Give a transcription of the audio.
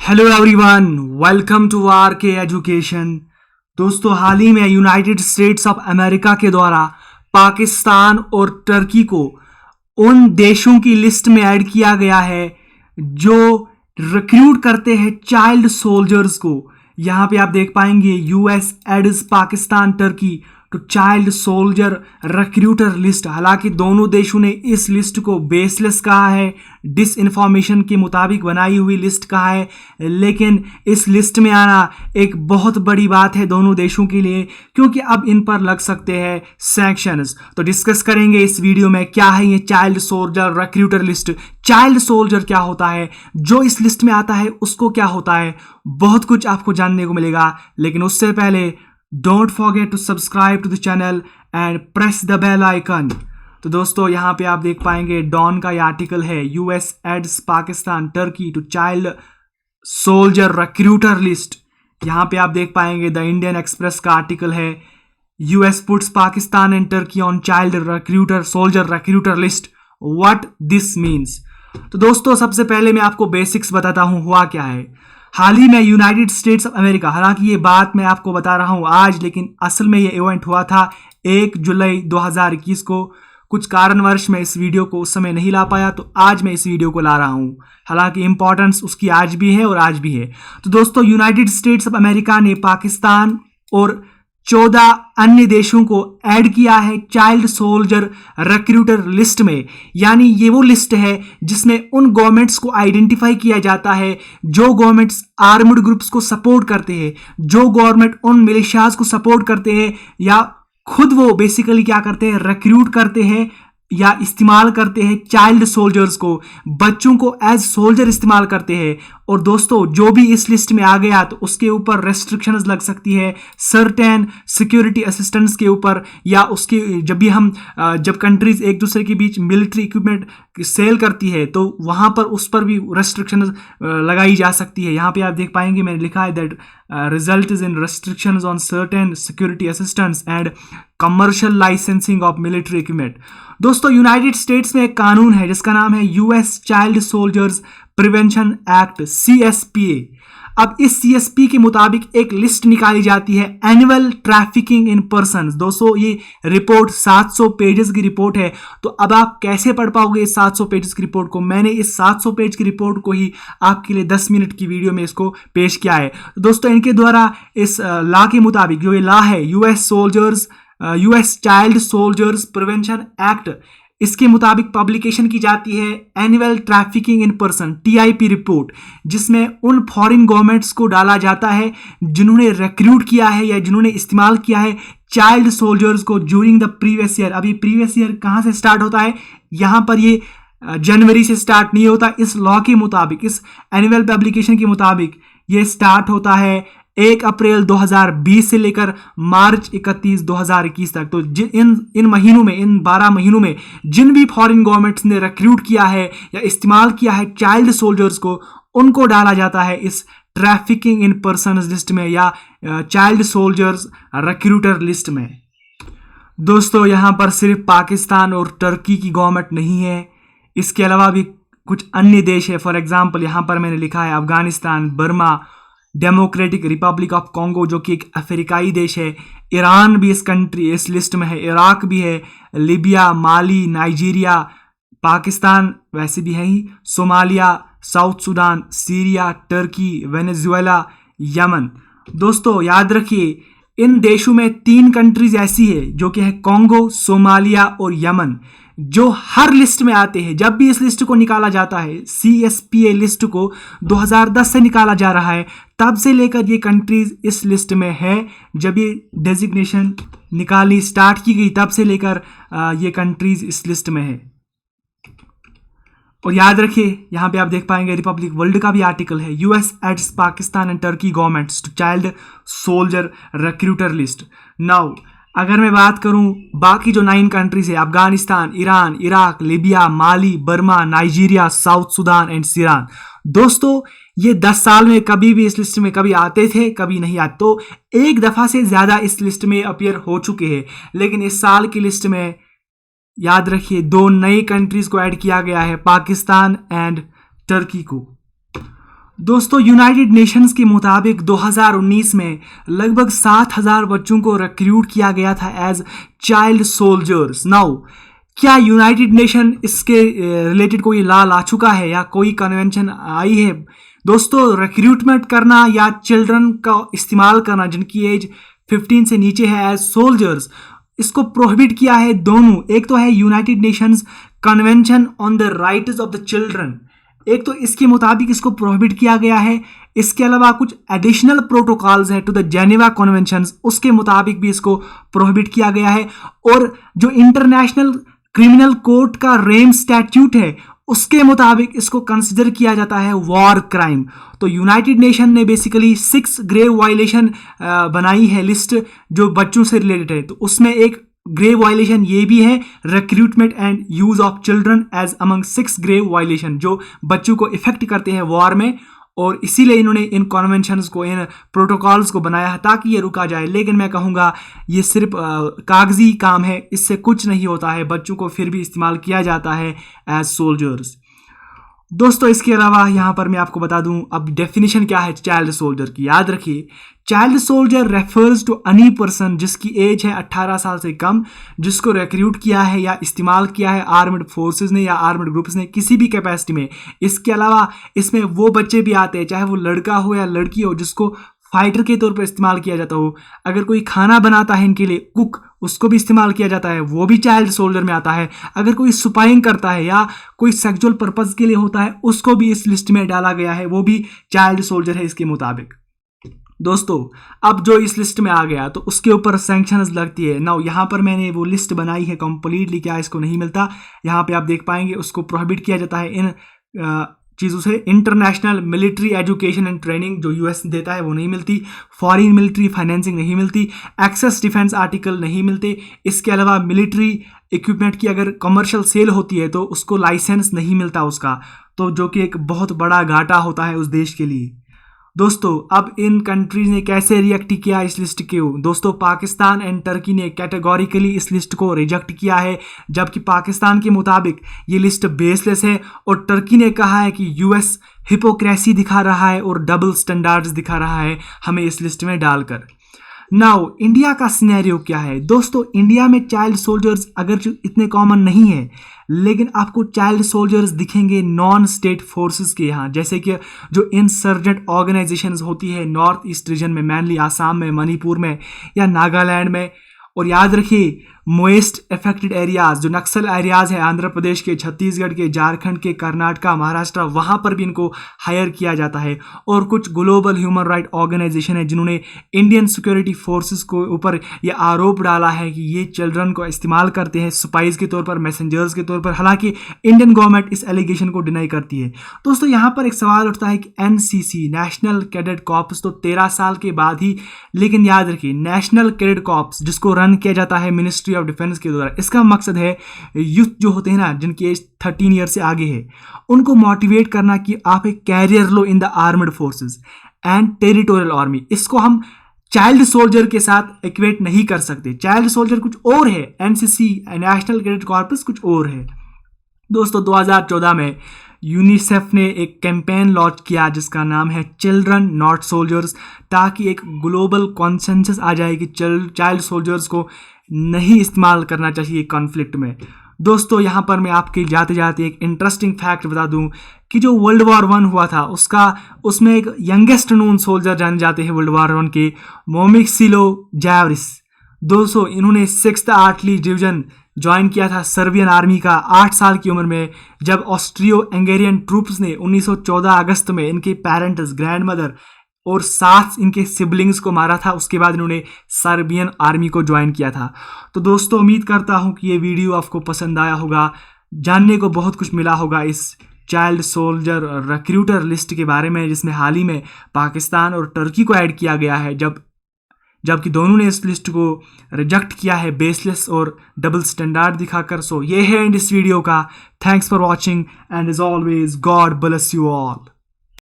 Hello everyone, welcome to R K education. दोस्तों, हाल ही में यूनाइटेड स्टेट्स ऑफ अमेरिका के द्वारा पाकिस्तान और टर्की को उन देशों की लिस्ट में ऐड किया गया है जो रिक्रूट करते हैं चाइल्ड सोल्जर्स को। यहाँ पे आप देख पाएंगे US aids Pakistan Turkey to child soldier recruiter list. हालांकि दोनों देशों ने इस लिस्ट को बेसलेस कहा है, डिस इन्फॉर्मेशन के मुताबिक बनाई हुई लिस्ट कहा है, लेकिन इस लिस्ट में आना एक बहुत बड़ी बात है दोनों देशों के लिए, क्योंकि अब इन पर लग सकते हैं सैंक्शंस। तो डिस्कस करेंगे इस वीडियो में क्या है ये child soldier recruiter list. Child soldier क्या होता है, जो इस लिस्ट में आता है उसको क्या होता है, बहुत कुछ आपको जानने को मिलेगा। लेकिन उससे पहले don't forget to subscribe to the channel and press the bell icon. तो दोस्तों, यहाँ पे आप देख पाएंगे डॉन का ये आर्टिकल है, US aids Pakistan Turkey to child soldier recruiter list. यहाँ पे आप देख पाएंगे द इंडियन एक्सप्रेस का आर्टिकल है, US puts Pakistan and Turkey on child recruiter soldier recruiter list, what this means. तो दोस्तों, सबसे पहले मैं आपको बेसिक्स बताता हूँ हुआ क्या है। हाल ही में यूनाइटेड स्टेट्स ऑफ अमेरिका, हालांकि ये बात मैं आपको बता रहा हूँ आज, लेकिन असल में ये इवेंट हुआ था 1 जुलाई 2021 को। कुछ कारणवश मैं इस वीडियो को उस समय नहीं ला पाया, तो आज मैं इस वीडियो को ला रहा हूँ। हालांकि इंपॉर्टेंस उसकी आज भी है और आज भी है। तो दोस्तों, यूनाइटेड स्टेट्स ऑफ अमेरिका ने पाकिस्तान और 14 अन्य देशों को ऐड किया है चाइल्ड सोल्जर रिक्रूटर लिस्ट में। यानी ये वो लिस्ट है जिसमें उन गवर्नमेंट्स को आइडेंटिफाई किया जाता है जो गवर्नमेंट्स आर्म्ड ग्रुप्स को सपोर्ट करते हैं, जो गवर्नमेंट उन मिलिशियाज को सपोर्ट करते हैं या खुद वो बेसिकली क्या करते हैं, रिक्रूट करते हैं या इस्तेमाल करते हैं चाइल्ड सोल्जर्स को, बच्चों को एज सोल्जर इस्तेमाल करते हैं। और दोस्तों, जो भी इस लिस्ट में आ गया तो उसके ऊपर रेस्ट्रिक्शंस लग सकती है सर्टेन सिक्योरिटी असिस्टेंस के ऊपर, या उसके जब कंट्रीज एक दूसरे के बीच मिलिट्री इक्विपमेंट सेल करती है तो वहां पर उस पर भी रेस्ट्रिक्शंस लगाई जा सकती है। यहाँ पे आप देख पाएंगे मैंने लिखा है that result is in restrictions on certain security assistance and commercial licensing of military equipment. दोस्तों, यूनाइटेड स्टेट्स में एक कानून है जिसका नाम है US child soldiers prevention act, CSPA। अब इस CSP के मुताबिक एक लिस्ट निकाली जाती है, एनुअल ट्रैफिकिंग इन पर्सन। दोस्तों, ये रिपोर्ट 700 पेजेस की रिपोर्ट है। तो अब आप कैसे पढ़ पाओगे इस 700 पेजेस की रिपोर्ट को? मैंने इस 700 पेज की रिपोर्ट को ही आपके लिए 10 मिनट की वीडियो में इसको पेश किया है। तो दोस्तों, इनके द्वारा इस लॉ के मुताबिक, जो ये लॉ है US child soldiers prevention act, इसके मुताबिक पब्लिकेशन की जाती है annual trafficking in person TIP report, जिसमें उन फॉरेन गवर्नमेंट्स को डाला जाता है जिन्होंने रिक्रूट किया है या जिन्होंने इस्तेमाल किया है चाइल्ड सोल्जर्स को ड्यूरिंग द प्रीवियस ईयर। अभी प्रीवियस ईयर कहाँ से स्टार्ट होता है? यहाँ पर ये जनवरी से स्टार्ट नहीं होता। इस लॉ के मुताबिक, इस एनुअल पब्लिकेशन के मुताबिक ये स्टार्ट होता है 1 अप्रैल 2020 से लेकर मार्च 31, 2021 तक। तो इन महीनों में, इन 12 महीनों में जिन भी फॉरेन गवर्नमेंट्स ने रिक्रूट किया है या इस्तेमाल किया है चाइल्ड सोल्जर्स को, उनको डाला जाता है इस ट्रैफिकिंग इन पर्सन्स लिस्ट में या चाइल्ड सोल्जर्स रिक्रूटर लिस्ट में। दोस्तों, यहाँ पर सिर्फ पाकिस्तान और टर्की की गवर्नमेंट नहीं है, इसके अलावा भी कुछ अन्य देश है। फॉर एग्जाम्पल, यहाँ पर मैंने लिखा है Afghanistan, Burma, democratic Republic of Congo जो कि एक अफ्रीकाई देश है, ईरान भी इस लिस्ट में है, इराक भी है, लीबिया, माली, नाइजीरिया, पाकिस्तान वैसे भी है ही, Somalia, South Sudan, Syria, Turkey, Venezuela, Yemen. दोस्तों, याद रखिए इन देशों में 3 कंट्रीज ऐसी है जो कि है कॉन्गो, सोमालिया और यमन, जो हर लिस्ट में आते हैं। जब भी इस लिस्ट को निकाला जाता है, CSPA लिस्ट को 2010 से निकाला जा रहा है, तब से लेकर ये कंट्रीज इस लिस्ट में है। जब ये डेजिग्नेशन निकालनी स्टार्ट की गई तब से लेकर ये कंट्रीज इस लिस्ट में है। और याद रखिए, यहाँ पे आप देख पाएंगे रिपब्लिक वर्ल्ड का भी आर्टिकल है, US aids Pakistan and Turkey governments to child soldier recruiter list. Now अगर मैं बात करूं बाकी जो 9 कंट्रीज है, Afghanistan, Iran, Iraq, Libya, Mali, Burma, Nigeria, South Sudan and सीरान। दोस्तों, ये 10 साल में कभी भी इस लिस्ट में कभी आते थे, कभी नहीं आते। तो एक दफ़ा से ज़्यादा इस लिस्ट में अपीयर हो चुके हैं, लेकिन इस साल की लिस्ट में याद रखिए 2 नई कंट्रीज को ऐड किया गया है, पाकिस्तान एंड टर्की को। दोस्तों यूनाइटेड नेशंस के मुताबिक 2019 में लगभग 7,000 बच्चों को रिक्रूट किया गया था एज चाइल्ड सोल्जर्स। नाउ क्या यूनाइटेड नेशन इसके रिलेटेड कोई लॉ ला चुका है या कोई कन्वेंशन आई है? दोस्तों रिक्रूटमेंट करना या चिल्ड्रन का इस्तेमाल करना जिनकी एज 15 से नीचे है एज सोल्जर्स, इसको प्रोहिबिट किया है दोनों। एक तो है United Nations convention on the rights of the children, एक तो इसके मुताबिक इसको प्रोहिबिट किया गया है। इसके अलावा कुछ एडिशनल प्रोटोकॉल्स हैं टू द जेनेवा कन्वेंशंस, उसके मुताबिक भी इसको प्रोहिबिट किया गया है। और जो इंटरनेशनल क्रिमिनल कोर्ट का रेम स्टैट्यूट है उसके मुताबिक इसको कंसिडर किया जाता है वॉर क्राइम। तो यूनाइटेड नेशन ने बेसिकली 6 ग्रेव वायलेशन बनाई है लिस्ट जो बच्चों से रिलेटेड है। तो उसमें एक ग्रेव वायलेशन ये भी है, recruitment and use of children age among 6 grave violation जो बच्चों को इफेक्ट करते हैं वॉर में। और इसीलिए इन्होंने इन कॉन्वेंशंस को, इन प्रोटोकॉल्स को बनाया है ताकि ये रुका जाए। लेकिन मैं कहूँगा ये सिर्फ कागजी काम है, इससे कुछ नहीं होता है, बच्चों को फिर भी इस्तेमाल किया जाता है एज सोल्जर्स। दोस्तों इसके अलावा यहाँ पर मैं आपको बता दूं अब डेफिनेशन क्या है चाइल्ड सोल्जर की। याद रखिए, child soldier refers to any person जिसकी एज है 18 साल से कम, जिसको रिक्रूट किया है या इस्तेमाल किया है आर्म्ड फोर्सेस ने या आर्म्ड ग्रुप्स ने किसी भी कैपेसिटी में। इसके अलावा इसमें वो बच्चे भी आते हैं, चाहे वो लड़का हो या लड़की हो, जिसको फाइटर के तौर पर इस्तेमाल किया जाता हो। अगर कोई खाना बनाता है इनके लिए, कुक, उसको भी इस्तेमाल किया जाता है, वो भी चाइल्ड सोल्जर में आता है। अगर कोई सुपाइंग करता है या कोई सेक्सुअल पर्पज के लिए होता है, उसको भी इस लिस्ट में डाला गया है, वो भी चाइल्ड सोल्जर है इसके मुताबिक। दोस्तों अब जो इस लिस्ट में आ गया तो उसके ऊपर सैंक्शंस लगती है। नाउ यहाँ पर मैंने वो लिस्ट बनाई है कंप्लीटली, क्या इसको नहीं मिलता, यहाँ पे आप देख पाएंगे। उसको प्रोहिबिट किया जाता है इन चीज़ों से। International military education and training जो यूएस देता है वो नहीं मिलती, फॉरेन मिलिट्री फाइनेंसिंग नहीं मिलती, एक्सेस डिफेंस आर्टिकल नहीं मिलते। इसके अलावा मिलिट्री इक्विपमेंट की अगर कमर्शियल सेल होती है तो उसको लाइसेंस नहीं मिलता उसका, तो जो कि एक बहुत बड़ा घाटा होता है उस देश के लिए। दोस्तों अब इन कंट्रीज ने कैसे रिएक्ट किया इस लिस्ट के? दोस्तों पाकिस्तान एंड टर्की ने कैटेगोरिकली इस लिस्ट को रिजेक्ट किया है, जबकि पाकिस्तान के मुताबिक ये लिस्ट बेसलेस है और टर्की ने कहा है कि यूएस हिपोक्रेसी दिखा रहा है और डबल स्टैंडर्ड्स दिखा रहा है हमें इस लिस्ट में डालकर। नाउ इंडिया का सिनेरियो क्या है? दोस्तों इंडिया में चाइल्ड सोल्जर्स अगर इतने कॉमन नहीं है, लेकिन आपको चाइल्ड सोल्जर्स दिखेंगे नॉन स्टेट फोर्सेस के यहाँ, जैसे कि जो इंसर्जेंट ऑर्गेनाइजेशंस होती है नॉर्थ ईस्ट रीजन में, मेनली आसाम में, मणिपुर में या नागालैंड में। और याद रखिए मोएस्ट अफेक्टेड एरियाज जो नक्सल एरियाज है आंध्र प्रदेश के, छत्तीसगढ़ के, झारखंड के, कर्नाटका, महाराष्ट्र, वहाँ पर भी इनको हायर किया जाता है। और कुछ ग्लोबल ह्यूमन राइट ऑर्गेनाइजेशन है जिन्होंने इंडियन सिक्योरिटी फोर्सेस को ऊपर ये आरोप डाला है कि ये चिल्ड्रन को इस्तेमाल करते हैं स्पाइस के तौर पर, मैसेंजर्स के तौर पर। हालांकि इंडियन गवर्नमेंट इस एलिगेशन को डिनाई करती है। दोस्तों यहाँ पर एक सवाल उठता है कि एनसीसी नेशनल कैडेट कॉर्प्स तो 13 साल के बाद ही, लेकिन याद रखिए नेशनल कैडेट कॉर्प्स जिसको रन किया जाता है मिनिस्ट्री ऑफ डिफेंस के द्वारा, इसका मकसद है यूथ जो होते हैं ना जिनकी एज 13 ईयर से आगे है, उनको मोटिवेट करना कि आप एक career low in the armed forces and territorial army. इसको हम चाइल्ड सोल्जर के साथ इक्वेट नहीं कर सकते। चाइल्ड सोल्जर कुछ और है, एनसीसी नेशनल कैडेट कॉर्पस कुछ और है। दोस्तों 2014 में यूनिसेफ ने एक कैंपेन लॉन्च किया जिसका नाम है चिल्ड्रन नॉट सोल्जर्स, ताकि एक ग्लोबल कॉन्सेंसस आ जाए कि चाइल्ड सोल्जर्स को नहीं इस्तेमाल करना चाहिए कॉन्फ्लिक्ट में। दोस्तों यहाँ पर मैं आपके जाते जाते एक इंटरेस्टिंग फैक्ट बता दूं कि जो वर्ल्ड वॉर 1 हुआ था उसमें एक यंगेस्ट नोन सोल्जर जाने जाते हैं वर्ल्ड वॉर 1 के, मोमिक्सिलो जैवरिस। दोस्तों इन्होंने 6th आर्टिलरी डिवीजन ज्वाइन किया था सर्बियन आर्मी का 8 साल की उम्र में, जब ऑस्ट्रियो हंगेरियन ट्रूप्स ने 1914 अगस्त में इनके पेरेंट्स, ग्रैंड मदर और 7 इनके सिबलिंग्स को मारा था। उसके बाद इन्होंने सर्बियन आर्मी को ज्वाइन किया था। तो दोस्तों उम्मीद करता हूँ कि ये वीडियो आपको पसंद आया होगा, जानने को बहुत कुछ मिला होगा इस चाइल्ड सोल्जर रिक्रूटर लिस्ट के बारे में, जिसमें हाल ही में पाकिस्तान और टर्की को ऐड किया गया है, जबकि दोनों ने इस लिस्ट को रिजेक्ट किया है बेसलेस और डबल स्टैंडर्ड दिखाकर। सो ये है एंड इस वीडियो का। Thanks for watching and as always God bless you all.